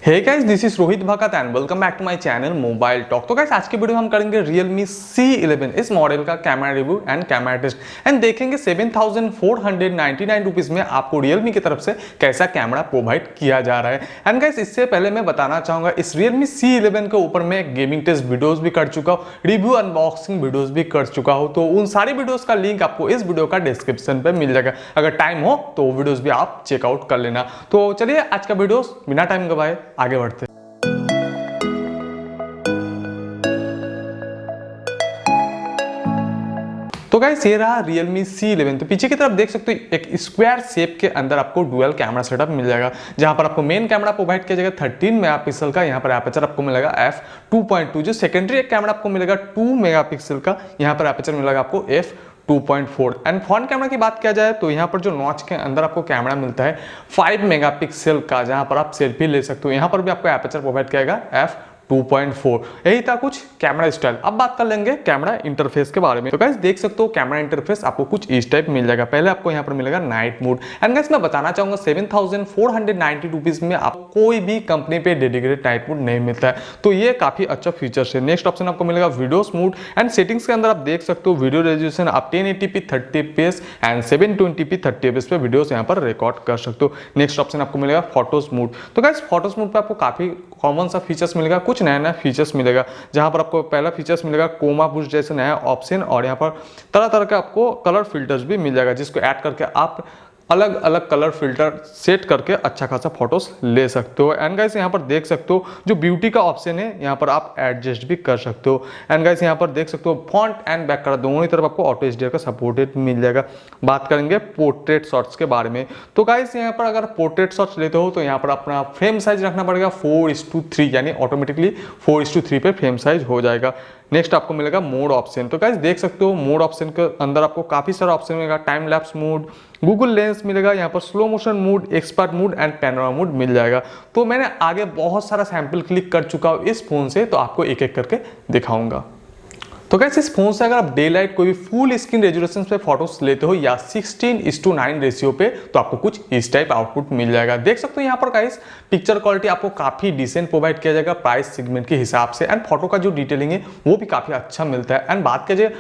Hey guys, this is Rohit Bhagat and welcome back to my channel mobile talk. तो guys आज के video में हम करेंगे Realme C11 इस मॉडल का camera review and camera test and देखेंगे 7499 रुपीज में आपको Realme की तरफ से कैसा कैमरा प्रोवाइड किया जा रहा है। एंड गाइस इससे पहले मैं बताना चाहूंगा इस Realme C11 के ऊपर मैं गेमिंग टेस्ट वीडियोस भी कर चुका हूँ, रिव्यू अनबॉक्सिंग वीडियोस भी कर चुका हूँ, तो उन सारी वीडियोस का लिंक आपको इस वीडियो का डिस्क्रिप्शन पे मिल जाएगा। अगर टाइम हो तो वीडियोस भी आप चेकआउट कर लेना। तो चलिए आज का वीडियो बिना टाइम गवाए आगे बढ़ते हैं। तो गाइस ये रहा Realme C11। तो पीछे की तरफ देख सकते हो एक स्क्वायर शेप के अंदर आपको डुअल कैमरा सेटअप मिल जाएगा, जहां पर आपको मेन कैमरा प्रोवाइड किया जाएगा 13 मेगापिक्सल का। यहां पर एपर्चर आपको मिलेगा f2.2, जो सेकेंडरी कैमरा आपको मिलेगा 2 मेगापिक्सल का। यहां पर एपर्चर मिलेगा आपको f2.4। एंड फ्रंट कैमरा की बात किया जाए तो यहाँ पर जो नॉच के अंदर आपको कैमरा मिलता है 5 मेगापिक्सल का, जहां पर आप सेल्फी ले सकते हो। यहाँ पर भी आपको एपर्चर प्रोवाइड किया जाएगा f2.4। यही था कुछ कैमरा स्टाइल। अब बात कर लेंगे कैमरा इंटरफेस के बारे में। तो गाइस देख सकते हो कैमरा इंटरफेस आपको कुछ इस टाइप मिल जाएगा। पहले आपको यहाँ पर मिलेगा नाइट मोड। एंड गाइस मैं बताना चाहूंगा 7490 रुपीज में आपको कोई भी कंपनी पे डेडिकेटेड नाइट मोड नहीं मिलता है, तो ये काफी अच्छा फीचर है। नेक्स्ट ऑप्शन आपको मिलेगा वीडियोस मोड। एंड सेटिंग्स के अंदर आप देख सकते हो वीडियो रेजोल्यूशन आप 1080p 30fps and 720p 30fps पे वीडियोस यहाँ पर रिकॉर्ड कर सकते हो। नेक्स्ट ऑप्शन आपको मिलेगा फोटोज मोड। तो गाइस फोटोज मोड पे आपको काफी कॉमन सा फीचर्स मिलेगा, कुछ नया नया फीचर्स मिलेगा। जहां पर आपको पहला फीचर्स मिलेगा कोमा बूस्ट जैसे नया ऑप्शन, और यहाँ पर तरह तरह के आपको कलर फिल्टर्स भी मिल जाएगा, जिसको ऐड करके आप अलग अलग कलर फिल्टर सेट करके अच्छा खासा फोटोज ले सकते हो। एंड गाइस यहाँ पर देख सकते हो जो ब्यूटी का ऑप्शन है, यहाँ पर आप एडजस्ट भी कर सकते हो। एंड गाइस यहाँ पर देख सकते हो फ्रंट एंड बैक कलर दोनों ही तरफ आपको ऑटो एचडीआर का सपोर्टेड मिल जाएगा। बात करेंगे पोर्ट्रेट शॉट्स के बारे में। तो गाइस यहाँ पर अगर पोर्ट्रेट शॉट्स लेते हो तो यहाँ पर अपना फ्रेम साइज रखना पड़ेगा 4:3, यानी ऑटोमेटिकली 4:3 पे फ्रेम साइज हो जाएगा। नेक्स्ट आपको मिलेगा मोड ऑप्शन। तो गाइस देख सकते हो मोड ऑप्शन के अंदर आपको काफी सारा ऑप्शन मिलेगा। Time lapse mode, Google lens मिलेगा, यहाँ पर slow motion mode, expert mode and panorama mode मिल जाएगा। तो मैंने आगे बहुत सारा सैंपल क्लिक कर चुका हूँ इस फोन से, तो आपको एक एक करके दिखाऊंगा। तो गाइस इस फोन से अगर आप डे लाइट कोई भी फुल स्क्रीन रेजोल्यूशन पे फोटोस लेते हो या 16:9 रेशियो पे, तो आपको कुछ इस टाइप आउटपुट मिल जाएगा। देख सकते हो यहाँ पर गाइस पिक्चर क्वालिटी आपको काफी डिसेंट प्रोवाइड किया जाएगा प्राइस सेगमेंट के हिसाब से। एंड फोटो का जो डिटेलिंग है वो भी काफी अच्छा मिलता है। एंड बात किया जाए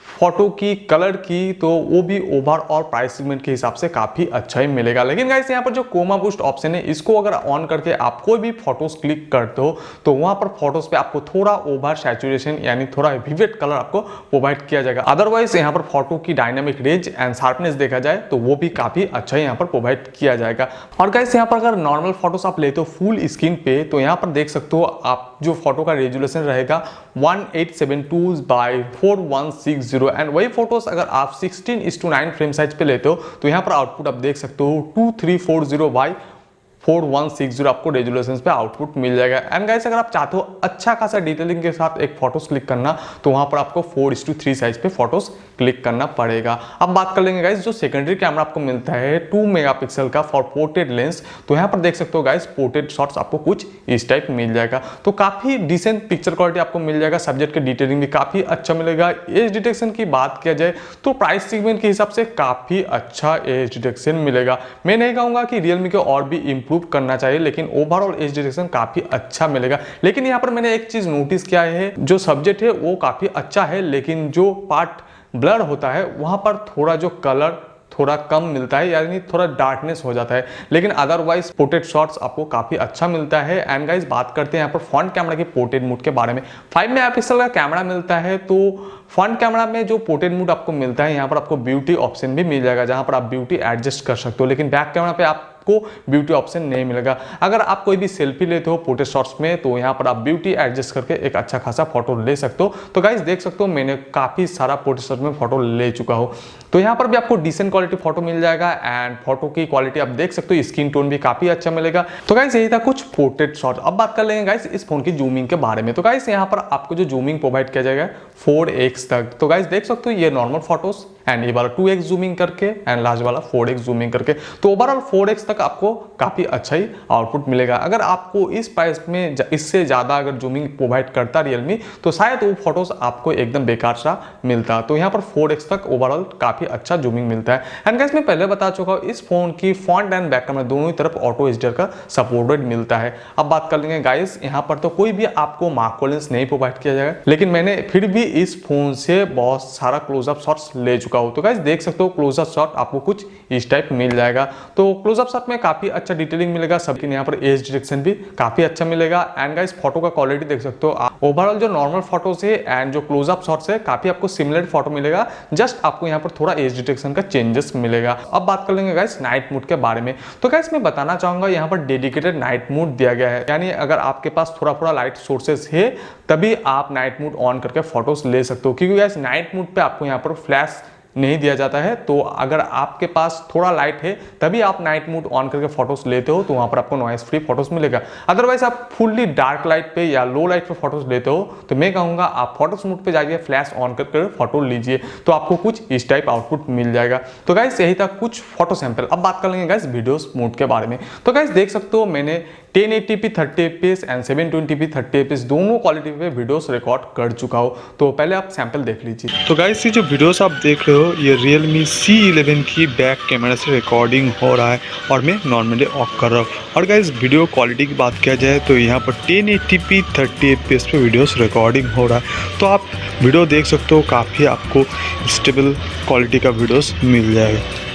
फोटो की कलर की, तो वो भी ओवरऑल प्राइस सेगमेंट के हिसाब से काफी अच्छा ही मिलेगा। लेकिन गाइस यहाँ पर जो कोमा बूस्ट ऑप्शन है, इसको अगर ऑन करके आप कोई भी फोटोज क्लिक करते हो तो वहां पर फोटोज पे आपको थोड़ा ओवर सैचुरेशन यानी थोड़ा विविड कलर आपको प्रोवाइड किया जाएगा। अदरवाइज यहाँ पर फोटो की डायनामिक रेंज एंड शार्पनेस देखा जाए तो वो भी काफी अच्छा यहाँ पर प्रोवाइड किया जाएगा। और गाइस यहाँ पर अगर नॉर्मल फोटोज आप लेते हो फुल स्क्रीन पे, तो यहाँ पर देख सकते हो आप जो फोटो का रेजोल्यूशन रहेगा 1872/4160। एंड वही फोटोज अगर आप 16:9 फ्रेम साइज पे लेते हो तो यहाँ पर आउटपुट आप देख सकते हो 2340/4160 आपको रेजोल्यूशन पे आउटपुट मिल जाएगा। एंड गाइस अगर आप चाहते हो अच्छा खासा डिटेलिंग के साथ एक फोटोज क्लिक करना, तो वहां पर आपको 4:3 साइज पे फोटोज क्लिक करना पड़ेगा। अब बात कर लेंगे गाइस जो सेकेंडरी कैमरा आपको मिलता है 2 मेगापिक्सल का फॉर पोर्ट्रेट लेंस। तो यहाँ पर देख सकते हो गाइस पोर्ट्रेट शॉट्स आपको कुछ इस टाइप मिल जाएगा। तो काफी डिसेंट पिक्चर क्वालिटी आपको मिल जाएगा। सब्जेक्ट के डिटेलिंग भी काफी अच्छा मिलेगा। एज डिटेक्शन की बात किया जाए तो प्राइस सेगमेंट के हिसाब से काफी अच्छा एज डिटेक्शन मिलेगा। मैं नहीं कहूंगा कि Realme के और भी इंप्रूव करना चाहिए, लेकिन ओवरऑल एज डिटेक्शन काफी अच्छा मिलेगा। लेकिन यहाँ पर मैंने एक चीज नोटिस किया है, जो सब्जेक्ट है वो काफी अच्छा है, लेकिन जो पार्ट ब्लर होता है वहां पर थोड़ा जो कलर थोड़ा कम मिलता है, यानी थोड़ा डार्कनेस हो जाता है। लेकिन अदरवाइज पोर्ट्रेट शॉट्स आपको काफी अच्छा मिलता है। एंड गाइस बात करते हैं यहाँ पर फ्रंट कैमरा के पोर्ट्रेट मोड के बारे में। 5 मेगापिक्सल का कैमरा मिलता है, तो फ्रंट कैमरा में जो पोर्ट्रेट मोड आपको मिलता है, यहाँ पर आपको ब्यूटी ऑप्शन भी मिल जाएगा, जहां पर आप ब्यूटी एडजस्ट कर सकते हो। लेकिन बैक कैमरा पे आपको ब्यूटी ऑप्शन नहीं मिलेगा। अगर आप कोई भी सेल्फी लेते हो पोर्ट्रेट शॉट्स में, तो यहाँ पर आप ब्यूटी एडजस्ट करके एक अच्छा खासा फोटो ले सकते हो। तो गाइस देख सकते हो मैंने काफी सारा पोर्ट्रेट शॉट में फोटो ले चुका हूँ। तो यहाँ पर भी आपको डिसेंट क्वालिटी फोटो मिल जाएगा। एंड फोटो की क्वालिटी आप देख सकते हो, स्किन टोन भी काफी अच्छा मिलेगा। तो गाइस यही था कुछ पोर्ट्रेट शॉट। अब बात कर लेंगे गाइस इस फोन की जूमिंग के बारे में। तो गाइस यहाँ पर आपको जो जूमिंग प्रोवाइड किया जाएगा 4x तक। तो गाइस देख सकते हो ये नॉर्मल फोटोज एंड ये वाला 2x जूमिंग करके एंड लास्ट वाला 4x जूमिंग करके। तो ओवरऑल 4x तक तक आपको काफ़ी अच्छा ही आउटपुट मिलेगा। अगर आपको इस प्राइस में इससे ज़्यादा अगर जूमिंग प्रोवाइड करता रियलमी तो शायद वो फोटोज़ आपको एकदम बेकार सा मिलता। तो यहाँ पर 4x तक ओवरऑल काफ़ी अच्छा जूमिंग मिलता है। एंड गाइस मैं पहले बता चुका हूँ इस फोन की फ्रंट एंड बैक कैमरा दोनों ही तरफ ऑटो एचडीआर का सपोर्टेड मिलता है। अब बात कर लेंगे गाइस, यहाँ पर तो कोई भी आपको मैक्रो लेंस नहीं प्रोवाइड किया जाएगा, लेकिन मैंने फिर भी इस फोन से बहुत सारा क्लोजअप शॉट्स ले चुका हूँ। तो गाइस देख सकते हो क्लोजअप शॉट आपको कुछ इस टाइप मिल जाएगा। तो क्लोजअप शॉट में काफी अच्छा डिटेलिंग मिलेगा, सबके यहाँ पर एज डिटेक्शन भी काफी अच्छा मिलेगा। एंड गाइस फोटो का क्वालिटी देख सकते हो, ओवरऑल जो नॉर्मल फोटो से एंड जो क्लोजअप शॉट से काफी आपको सिमिलर फोटो मिलेगा, जस्ट आपको यहाँ पर थोड़ा एज डिटेक्शन का चेंजेस मिलेगा। अब बात कर लेंगे गाइस नाइट मोड के बारे में। तो गाइस मैं बताना चाहूंगा यहाँ पर डेडिकेटेड नाइट मोड दिया गया है, यानी अगर आपके पास थोड़ा लाइट सोर्सेस है तभी आप नाइट मोड ऑन करके फोटोज ले सकते हो, क्योंकि गाइस नाइट मोड पे आपको यहाँ पर फ्लैश नहीं दिया जाता है। तो अगर आपके पास थोड़ा लाइट है तभी आप नाइट मोड ऑन करके फोटोज लेते हो तो वहां पर आपको नॉइस फ्री फोटोज मिलेगा। अदरवाइज आप फुल्ली डार्क लाइट पे या लो लाइट पे फोटोज लेते हो तो मैं कहूंगा आप फोटोज मोड पे जाइए, फ्लैश ऑन करके फोटो लीजिए तो आपको कुछ इस टाइप आउटपुट मिल जाएगा। तो गाइस यही था कुछ फोटो सैंपल। अब बात कर लेंगे गाइस वीडियोस मोड के बारे में। तो गाइस देख सकते हो मैंने 1080p 30fps and 720p 30fps दोनों क्वालिटी पे वीडियोस रिकॉर्ड कर चुका हूँ। तो पहले आप सैंपल देख लीजिए। तो गाइस ये जो वीडियोस आप देख रहे हो ये Realme C11 की बैक कैमरा से रिकॉर्डिंग हो रहा है और मैं नॉर्मली ऑफ कर रहा हूँ। और गाइस वीडियो क्वालिटी की बात किया जाए तो यहाँ पर 1080p 30fps पे वीडियोस रिकॉर्डिंग हो रहा है। तो आप वीडियो देख सकते हो, काफ़ी आपको स्टेबल क्वालिटी का वीडियोस मिल जाएगा।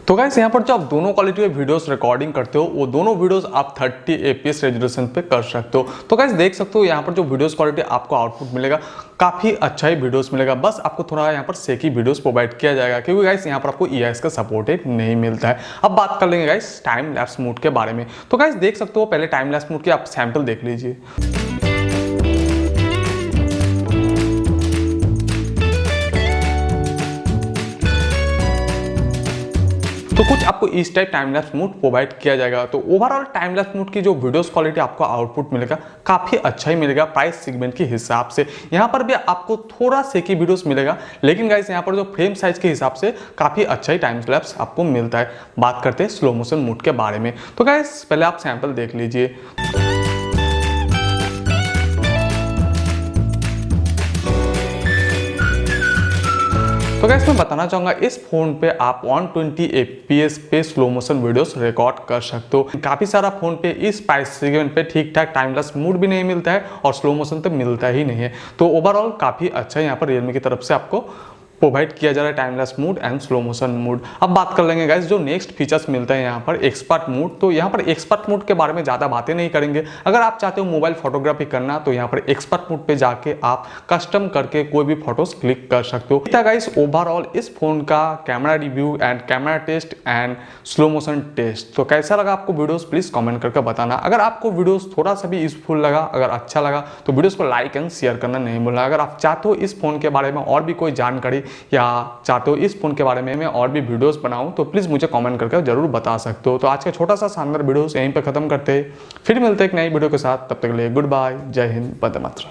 तो गाइस यहाँ पर जो आप दोनों क्वालिटी में वीडियोस रिकॉर्डिंग करते हो वो दोनों वीडियोस आप 30fps रेजोल्यूशन पे कर सकते हो। तो गाइस देख सकते हो यहाँ पर जो वीडियोस क्वालिटी आपको आउटपुट मिलेगा काफी अच्छा ही वीडियोस मिलेगा, बस आपको थोड़ा यहाँ पर सेकी वीडियोस प्रोवाइड किया जाएगा क्योंकि गाइस यहाँ पर आपको EIS का सपोर्ट नहीं मिलता है। अब बात कर लेंगे गाइस टाइम लैप्स मोड के बारे में। तो गाइस देख सकते हो पहले टाइम लैप्स मोड की आप सैंपल देख लीजिए। तो कुछ आपको इस type time lapse mode provide किया जाएगा। तो ओवरऑल टाइम लैप्स मोड की जो वीडियोस क्वालिटी आपको आउटपुट मिलेगा काफी अच्छा ही मिलेगा प्राइस सेगमेंट के हिसाब से। यहाँ पर भी आपको थोड़ा सेकी वीडियोस मिलेगा, लेकिन गाइस यहाँ पर जो फ्रेम साइज के हिसाब से काफी अच्छा ही टाइम लैप्स आपको मिलता है। बात करते हैं स्लो मोशन मोड के बारे में। तो गाइस पहले आप सैंपल देख लीजिए। तो गाइस मैं बताना चाहूंगा इस फोन पे आप 120fps पे स्लो मोशन वीडियोस रिकॉर्ड कर सकते हो। काफी सारा फोन पे इस प्राइस सेगमेंट पे ठीक ठाक टाइमलेस मोड भी नहीं मिलता है और स्लो मोशन तो मिलता ही नहीं है। तो ओवरऑल काफी अच्छा यहाँ पर रियलमी की तरफ से आपको प्रोवाइड किया जा रहा है timeless mode and slow motion mode. अब बात कर लेंगे गाइस जो नेक्स्ट फीचर्स मिलते हैं यहाँ पर एक्सपर्ट मोड। तो यहाँ पर एक्सपर्ट मोड के बारे में ज़्यादा बातें नहीं करेंगे। अगर आप चाहते हो मोबाइल फोटोग्राफी करना तो यहाँ पर एक्सपर्ट मोड पे जाके आप कस्टम करके कोई भी फोटोज क्लिक कर सकते हो। गाइस ओवरऑल इस फोन का camera review and camera test and slow motion test तो कैसा लगा आपको वीडियोस प्लीज कमेंट करके बताना। अगर आपको वीडियोस थोड़ा सा भी यूजफुल लगा, अगर अच्छा लगा तो वीडियोस को लाइक एंड शेयर करना नहीं भूलना। अगर आप चाहते हो इस फोन के बारे में और भी कोई जानकारी या चाहते हो इस फोन के बारे में मैं और भी वीडियोस बनाऊं तो प्लीज मुझे कमेंट करके जरूर बता सकते हो। तो आज का छोटा सा शानदार वीडियोस यहीं पे खत्म करते हैं, फिर मिलते हैं एक नई वीडियो के साथ। तब तक के लिए गुड बाय, जय हिंद, वंदे मातरम।